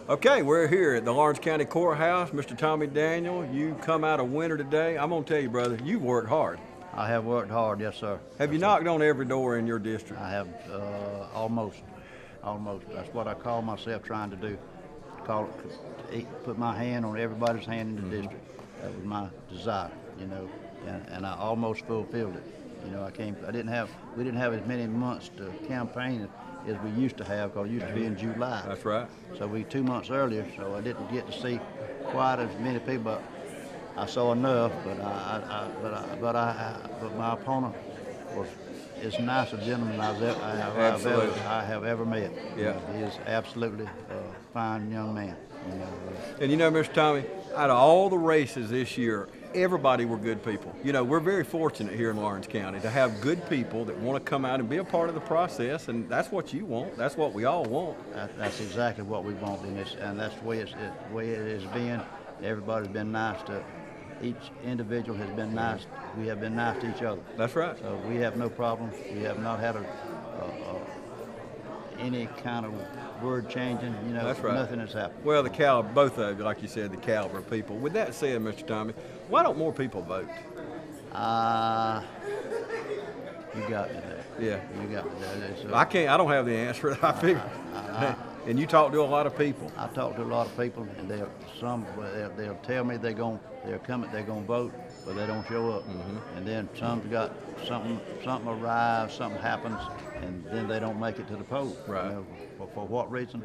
Okay, we're here at the Lawrence County Courthouse. Mr. Tommy Daniel, you come out a winner today. I'm going to tell you, brother, you've worked hard. I have worked hard, yes, sir. Have you knocked on every door in your district? I have almost. That's what I call myself trying to do. Put my hand on everybody's hand in the district. That was my desire, and I almost fulfilled it. We didn't have as many months to campaign as we used to have, because it used to be in July. That's right. So we 2 months earlier, so I didn't get to see quite as many people. But I saw enough, but my opponent was as nice a gentleman I have ever met. Yeah. He is absolutely a fine young man. And Mr. Tommy, out of all the races this year, everybody were good people. We're very fortunate here in Lawrence County to have good people that want to come out and be a part of the process, and that's what you want. That's what we all want. That's exactly what we want in this, and that's the way it has been. Everybody's been nice to each individual. Has been nice. We have been nice to each other. That's right. So we have no problem. We have not had any kind of word changing. That's right. Nothing has happened. Well, the caliber, both of you, like you said, the caliber of people. With that said, Mr. Tommy, why don't more people vote? You got me there. Yeah. You got me there. I don't have the answer. I figure. And you talk to a lot of people. I talk to a lot of people, and they'll tell me they're gonna vote, but they don't show up. Mm-hmm. And then some's got something arrives, something happens, and then they don't make it to the poll. Right. For what reason?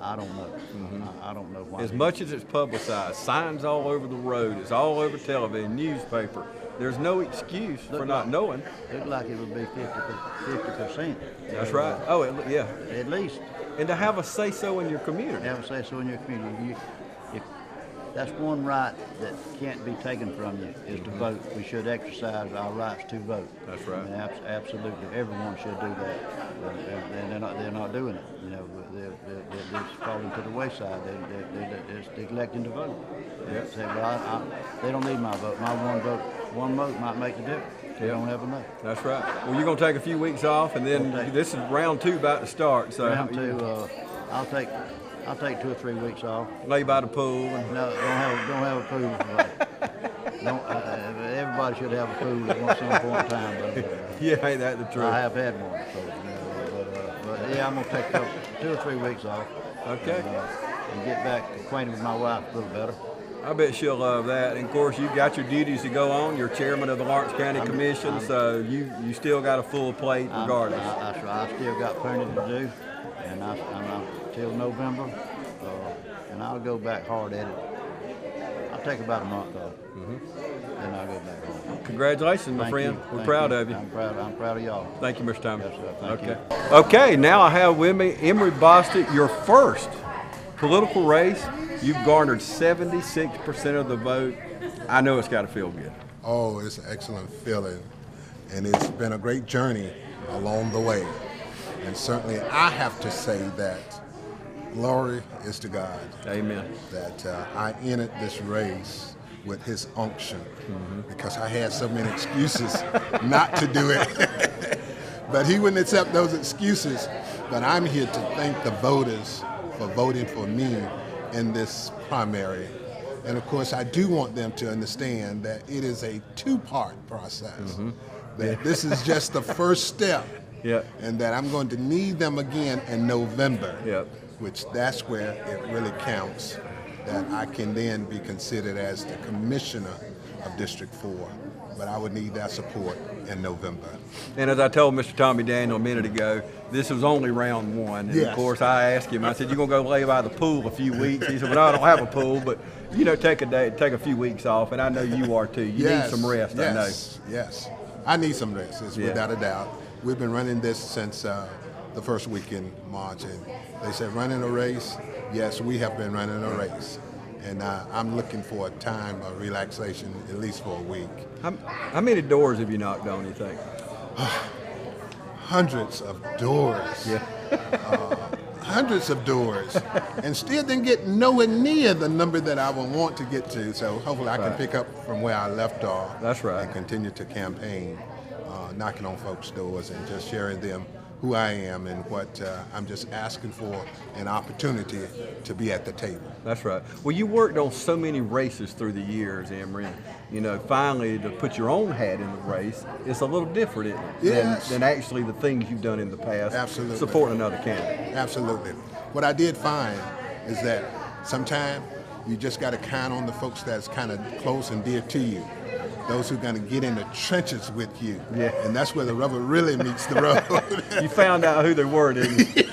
I don't know. Mm-hmm. I don't know why. As much as it's publicized, signs all over the road, it's all over television, newspaper. There's no excuse for not knowing. Looked like it would be 50%. That's right. Oh, yeah. At least. And to have a say-so in your community. Have a say-so in your community. That's one right that can't be taken from you, is to vote. We should exercise our rights to vote. That's right. Absolutely, everyone should do that. And they're not doing it. They're just falling to the wayside. They're just neglecting to vote. Yep. They say, well, they don't need my vote. My one vote might make the difference. They don't have enough. That's right. Well, you're going to take a few weeks off, and then this is round 2 about to start. So round 2, I'll take 2 or 3 weeks off. Lay by the pool. No, don't have a pool. Everybody should have a pool at some point in time. But, yeah, ain't that the truth? I have had one. So, but yeah, I'm gonna take 2 or 3 weeks off. Okay. And get back acquainted with my wife a little better. I bet she'll love that. And of course, you've got your duties to go on. You're chairman of the Lawrence County Commission, so you still got a full plate regardless. That's right. I still got plenty to do, and I'm till November, and I'll go back hard at it. I'll take about a month off, then I'll go back home. Congratulations, my friend. We're proud of you. I'm proud of y'all. Thank you, Mr. Tommy. Yes, sir. Thank you. Okay, now I have with me Emory Bostic, your first political race. You've garnered 76% of the vote. I know it's got to feel good. Oh, it's an excellent feeling, and it's been a great journey along the way. And certainly I have to say that glory is to God. Amen. That I entered this race with his unction, because I had so many excuses not to do it. But he wouldn't accept those excuses. But I'm here to thank the voters for voting for me in this primary. And of course, I do want them to understand that it is a 2-part process. That this is just the first step. Yep. And that I'm going to need them again in November. Yep. Which that's where it really counts. That I can then be considered as the commissioner of District 4. But I would need that support in November. And as I told Mr. Tommy Daniel a minute ago, this was only round 1. And Yes. of course, I asked him, I said, you going to go lay by the pool a few weeks? He said, well, no, I don't have a pool, but, take a few weeks off. And I know you are too. You need some rest, I know. Yes. I need some rest, without a doubt. We've been running this since the first week in March. And they said, running a race? Yes, we have been running a race. And I'm looking for a time of relaxation, at least for a week. How many doors have you knocked on, you think? Hundreds of doors. Yeah. Hundreds of doors. And still didn't get nowhere near the number that I would want to get to. So hopefully I can pick up from where I left off. That's right. And continue to campaign, knocking on folks' doors and just sharing them who I am and what I'm just asking for an opportunity to be at the table. That's right. Well, you worked on so many races through the years, Emory. You know, finally to put your own hat in the race, it's a little different, isn't it? Yes. Than actually the things you've done in the past. Absolutely. Supporting another candidate. Absolutely. What I did find is that sometimes you just got to count on the folks that's kind of close and dear to you. Those who are going to get in the trenches with you. Yeah. And that's where the rubber really meets the road. You found out who they were, didn't you?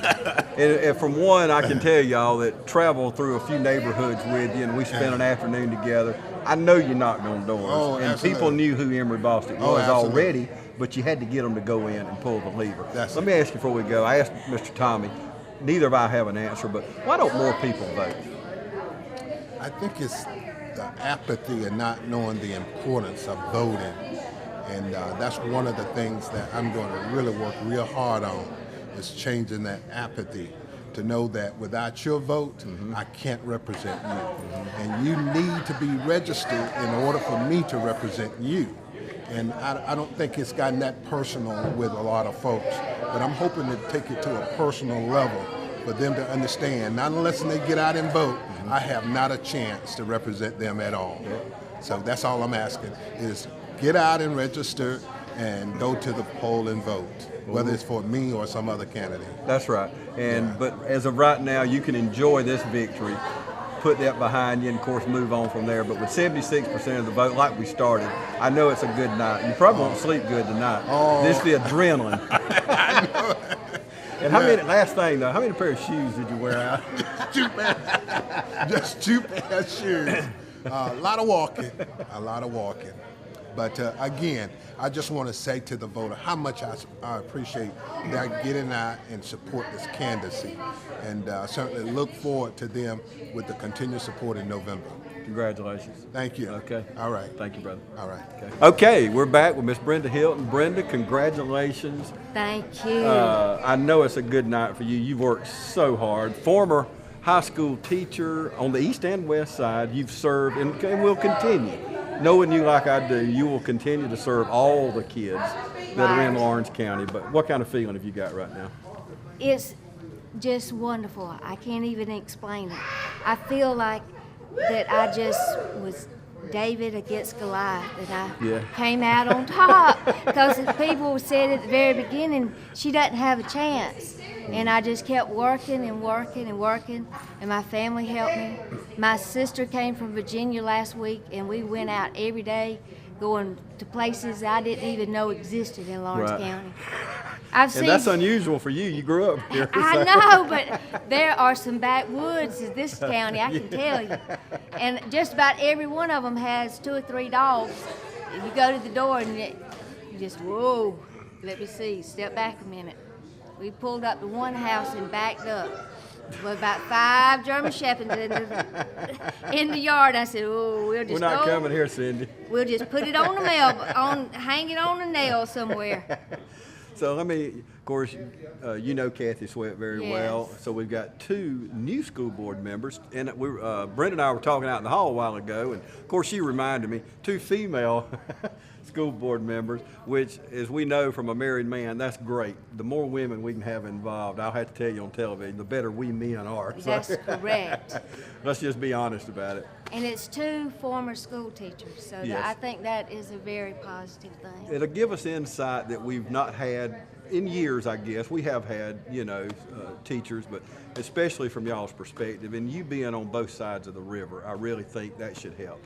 And from one, I can tell y'all that traveled through a few neighborhoods with you, and we spent an afternoon together. I know you knocked on doors, Oh, and absolutely. people knew who Emory Bostic Oh, was absolutely. already, but you had to get them to go in and pull the lever. That's Let it. me ask you before we go. I asked Mr. Tommy, neither of I have an answer, but why don't more people vote? I think it's the apathy and not knowing the importance of voting. And that's one of the things that I'm going to really work real hard on, is changing that apathy to know that without your vote, I can't represent you. And you need to be registered in order for me to represent you. And I don't think it's gotten that personal with a lot of folks, but I'm hoping to take it to a personal level for them to understand, not unless they get out and vote, I have not a chance to represent them at all. So that's all I'm asking, is get out and register and go to the poll and vote, whether it's for me or some other candidate. That's right. But as of right now, you can enjoy this victory, put that behind you, and of course move on from there. But with 76% of the vote, like we started, I know it's a good night. You probably won't sleep good tonight. This the adrenaline. And how many? Last thing though, how many pair of shoes did you wear out? Just two pair of shoes. A lot of walking, But again, I just want to say to the voter how much I appreciate that getting out and support this candidacy. And certainly look forward to them with the continued support in November. Congratulations. Thank you. Okay. All right. Thank you, brother. All right. Okay, we're back with Miss Brenda Hilton. Brenda, congratulations. Thank you. I know it's a good night for you. You've worked so hard. Former high school teacher on the east and west side, you've served and will continue. Knowing you like I do, you will continue to serve all the kids that are in Lawrence County. But what kind of feeling have you got right now? It's just wonderful. I can't even explain it. I feel like that I just was David against Goliath, that I came out on top. Because people said at the very beginning, she doesn't have a chance. And I just kept working and working and working, and my family helped me. My sister came from Virginia last week, and we went out every day going to places I didn't even know existed in Lawrence County. I've seen, And that's unusual for you. You grew up here. I know, but there are some backwoods in this county, I can tell you. And just about every one of them has 2 or 3 dogs. If you go to the door and you just, whoa, let me see, step back a minute. We pulled up to one house and backed up. With about 5 German Shepherds in the yard. I said, "Oh, we'll just We're not go. coming here, Cindy. We'll just put it on hang it on a nail somewhere." So let me, of course, you know Kathy Sweat very well. Yes. So we've got 2 new school board members, and Brenda and I were talking out in the hall a while ago, and of course she reminded me 2 female school board members, which, as we know from a married man, that's great. The more women we can have involved, I'll have to tell you on television, the better we men are. So That's correct. let's just be honest about it. And it's 2 former school teachers, so Yes. I think that is a very positive thing. It'll give us insight that we've not had in years, I guess. We have had, teachers, but especially from y'all's perspective, and you being on both sides of the river, I really think that should help.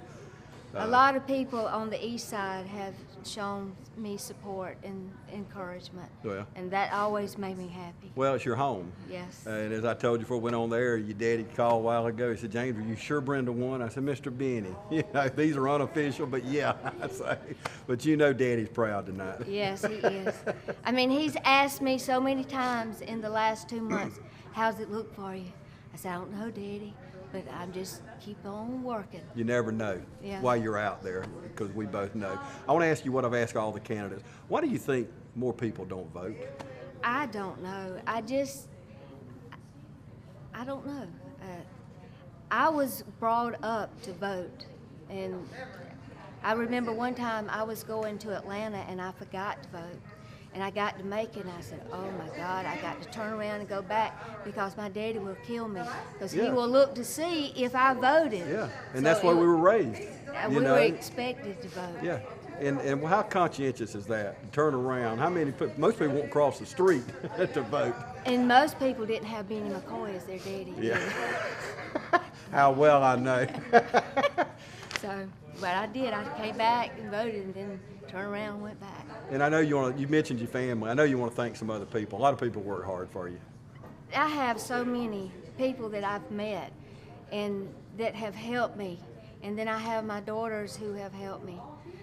A lot of people on the east side have shown me support and encouragement, Well. and that always made me happy. Well, it's your home. Yes. And as I told you before we went on the air, your daddy called a while ago. He said, "James, are you sure Brenda won?" I said, "Mr. Benny." These are unofficial, but yeah. I say, but Daddy's proud tonight. Yes, he is. I mean, he's asked me so many times in the last 2 months, "How's it look for you?" I said, "I don't know, Daddy, but I'm just keep on working." You never know Yeah. why you're out there, because we both know. I want to ask you what I've asked all the candidates. Why do you think more people don't vote? I don't know. I don't know. I was brought up to vote, and I remember one time I was going to Atlanta and I forgot to vote. And I got to Macon, I said, oh my God, I got to turn around and go back because my daddy will kill me. Because he Yeah. will look to see if I voted. Yeah, and So that's why it- we were raised. We you know? were expected to vote. Yeah, and how conscientious is that? To turn around. How many? Most people won't cross the street to vote. And most people didn't have Benny McCoy as their daddy. Yeah. did they? How well I know. So, but I did. I came back and voted and then turned around and went back. And I know you mentioned your family. I know you want to thank some other people. A lot of people work hard for you. I have so many people that I've met and that have helped me. And then I have my daughters who have helped me.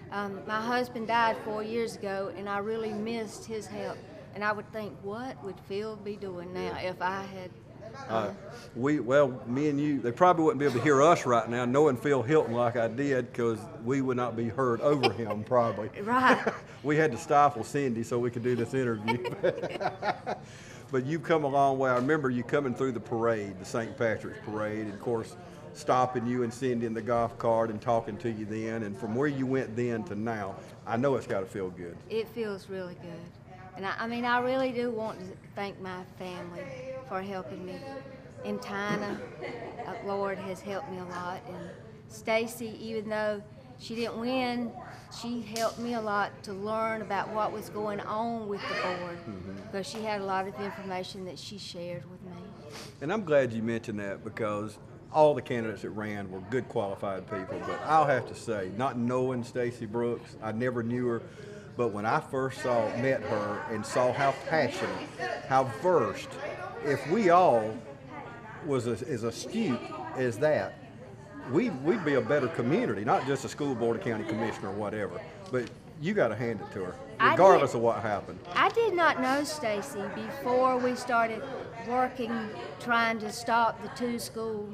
My husband died 4 years ago, and I really missed his help. And I would think, what would Phil be doing now if I had? Me and you, they probably wouldn't be able to hear us right now knowing Phil Hilton like I did, because we would not be heard over him probably. Right. We had to stifle Cindy so we could do this interview. But you've come a long way. I remember you coming through the parade, the St. Patrick's Parade, and of course stopping you and Cindy in the golf cart and talking to you then. And from where you went then to now, I know it's got to feel good. It feels really good. And I mean, I really do want to thank my family for helping me. And Tina, Lord has helped me a lot. And Stacy, even though she didn't win, she helped me a lot to learn about what was going on with the board, because she had a lot of information that she shared with me. And I'm glad you mentioned that, because all the candidates that ran were good qualified people. But I'll have to say, not knowing Stacy Brooks, I never knew her, but when I first met her and saw how passionate, how versed, if we all was as astute as that, we'd be a better community, not just a school board or county commissioner or whatever. But you got to hand it to her, regardless of what happened. I did not know Stacy before we started working, trying to stop the 2 school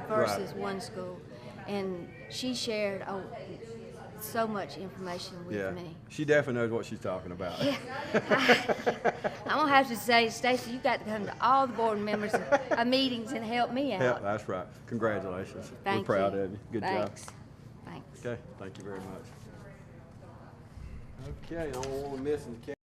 versus 1 school. And she shared so much information with me. She definitely knows what she's talking about. Yeah. I'm going to have to say, Stacy, you got to come to all the board members' meetings and help me out. Yeah, that's right. Congratulations. Thank We're proud you. of you. Good Thanks. job. Thanks. Okay, thank you very much. Okay, I don't want to miss the